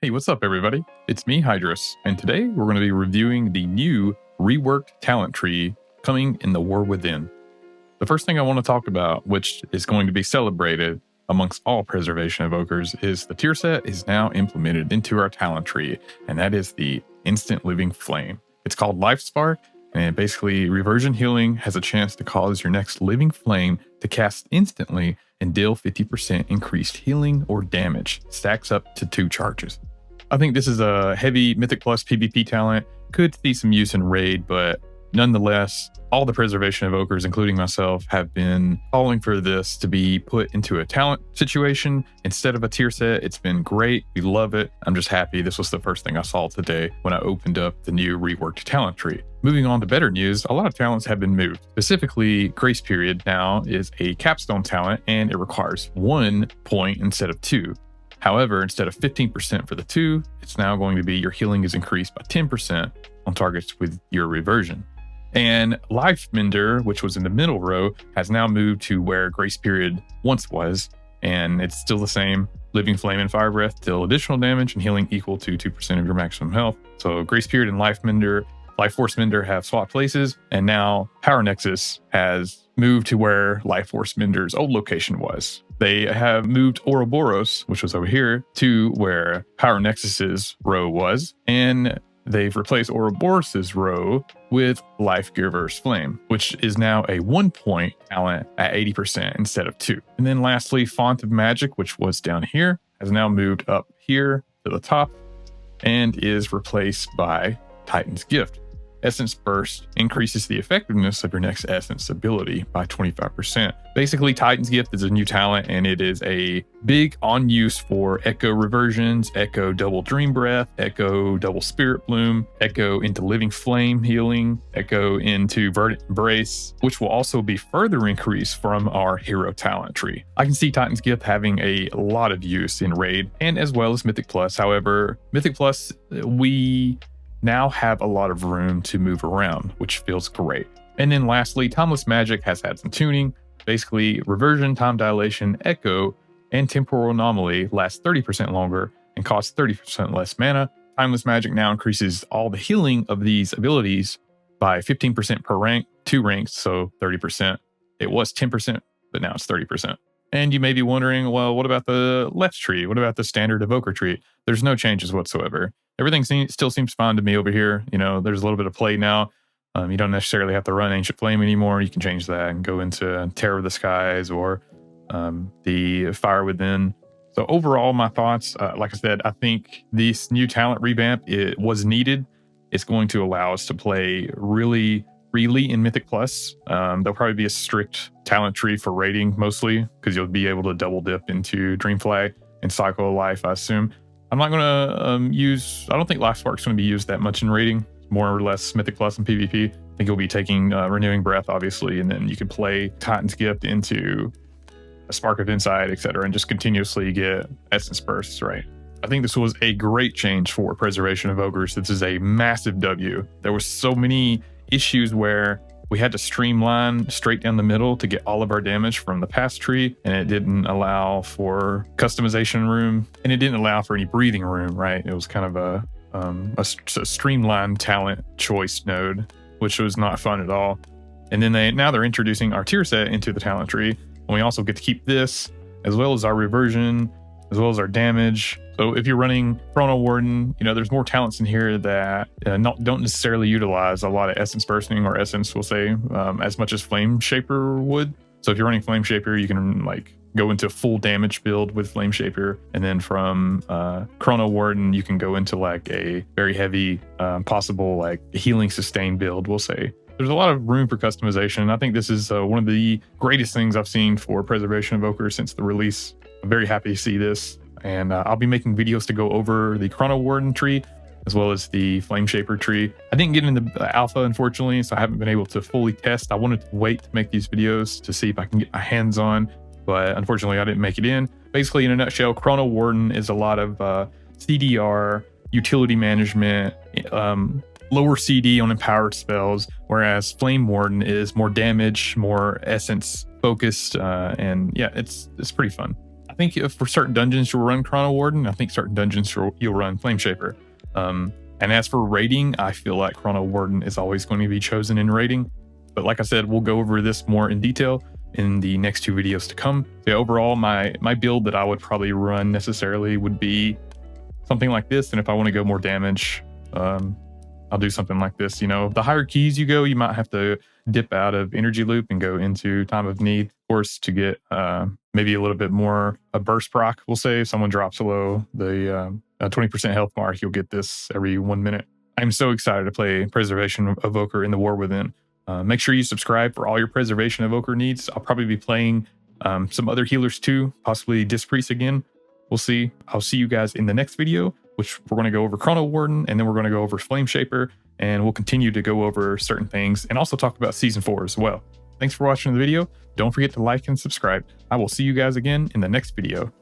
Hey, what's up everybody? It's me, Hydros, and today we're going to be reviewing the new reworked talent tree coming in the War Within. The first thing I want to talk about, which is going to be celebrated amongst all preservation evokers, is the tier set is now implemented into our talent tree, and that is the Instant Living Flame. It's called Life Spark, and basically reversion healing has a chance to cause your next living flame to cast instantly and deal 50% increased healing or damage. Stacks up to 2 charges. I think this is a heavy Mythic Plus PvP talent. Could see some use in raid, but nonetheless, all the preservation evokers, including myself, have been calling for this to be put into a talent situation instead of a tier set. It's been great. We love it. I'm just happy this was the first thing I saw today when I opened up the new reworked talent tree. Moving on to better news, a lot of talents have been moved. Specifically, Grace Period now is a capstone talent and it requires 1 point instead of 2. However, instead of 15% for the 2, it's now going to be your healing is increased by 10% on targets with your reversion. And Life Mender, which was in the middle row, has now moved to where Grace Period once was, and it's still the same. Living Flame and Fire Breath deal additional damage and healing equal to 2% of your maximum health. So Grace Period and Life Force Mender have swapped places, and now Power Nexus has moved to where Life Force Mender's old location was. They have moved Ouroboros, which was over here, to where Power Nexus's row was, and they've replaced Ouroboros's row with Life Giver's Flame, which is now a 1-point talent at 80% instead of 2. And then lastly, Font of Magic, which was down here, has now moved up here to the top and is replaced by Titan's Gift. Essence Burst increases the effectiveness of your next Essence ability by 25%. Basically, Titan's Gift is a new talent, and it is a big on use for Echo Reversions, Echo Double Dream Breath, Echo Double Spirit Bloom, Echo into Living Flame healing, Echo into Verdant Embrace, which will also be further increased from our hero talent tree. I can see Titan's Gift having a lot of use in Raid and as well as Mythic Plus. However, Mythic Plus, we now have a lot of room to move around, which feels great. And then lastly, Timeless Magic has had some tuning. Basically, Reversion, Time Dilation, Echo, and Temporal Anomaly last 30% longer and cost 30% less mana. Timeless Magic now increases all the healing of these abilities by 15% per rank, 2 ranks, so 30%. It was 10%, but now it's 30%. And you may be wondering, well, what about the left tree? What about the standard evoker tree? There's no changes whatsoever. Everything still seems fine to me over here. You know, there's a little bit of play now. You don't necessarily have to run Ancient Flame anymore. You can change that and go into Terror of the Skies or the Fire Within. So overall, my thoughts, like I said, I think this new talent revamp, it was needed. It's going to allow us to play really freely in Mythic Plus. There'll probably be a strict talent tree for raiding mostly, because you'll be able to double dip into Dream Flag and Cycle of Life, I assume. I'm not going to I don't think Life Spark's going to be used that much in raiding. More or less Mythic Plus and PvP. I think you'll be taking Renewing Breath, obviously, and then you can play Titan's Gift into a Spark of Insight, etc., and just continuously get Essence Bursts, right? I think this was a great change for preservation evokers. This is a massive W. There were so many issues where we had to streamline straight down the middle to get all of our damage from the past tree, and it didn't allow for customization room, and it didn't allow for any breathing room, right? It was kind of a streamlined talent choice node, which was not fun at all. And then now they're introducing our tier set into the talent tree, and we also get to keep this, as well as our reversion, as well as our damage. So if you're running Chrono Warden, you know, there's more talents in here that don't necessarily utilize a lot of Essence Bursting or Essence, we'll say, as much as Flame Shaper would. So if you're running Flame Shaper, you can like go into full damage build with Flame Shaper. And then from Chrono Warden, you can go into like a very heavy possible like healing sustain build, we'll say. There's a lot of room for customization. I think this is one of the greatest things I've seen for Preservation Evokers since the release. I'm very happy to see this. And I'll be making videos to go over the Chrono Warden tree, as well as the Flame Shaper tree. I didn't get into the alpha, unfortunately, so I haven't been able to fully test. I wanted to wait to make these videos to see if I can get my hands on, but unfortunately I didn't make it in. Basically, in a nutshell, Chrono Warden is a lot of CDR, utility management, lower CD on empowered spells, whereas Flame Warden is more damage, more essence focused, and yeah, it's pretty fun. I think if for certain dungeons you'll run Chrono Warden. I think certain dungeons you'll run Flame Shaper. And as for rating, I feel like Chrono Warden is always going to be chosen in rating. But like I said, we'll go over this more in detail in the next 2 videos to come. So overall, my build that I would probably run necessarily would be something like this. And if I want to go more damage, I'll do something like this. You know, the higher keys you go, you might have to dip out of Energy Loop and go into Time of Need, of course, to get maybe a little bit more a burst proc. We'll say if someone drops below the 20% health mark, you'll get this every 1 minute. I'm so excited to play Preservation Evoker in the War Within. Make sure you subscribe for all your Preservation Evoker needs. I'll probably be playing some other healers too, possibly Disc Priest again. We'll see. I'll see you guys in the next video, which we're going to go over Chrono Warden, and then we're going to go over Flame Shaper, and we'll continue to go over certain things and also talk about Season 4 as well. Thanks for watching the video. Don't forget to like and subscribe. I will see you guys again in the next video.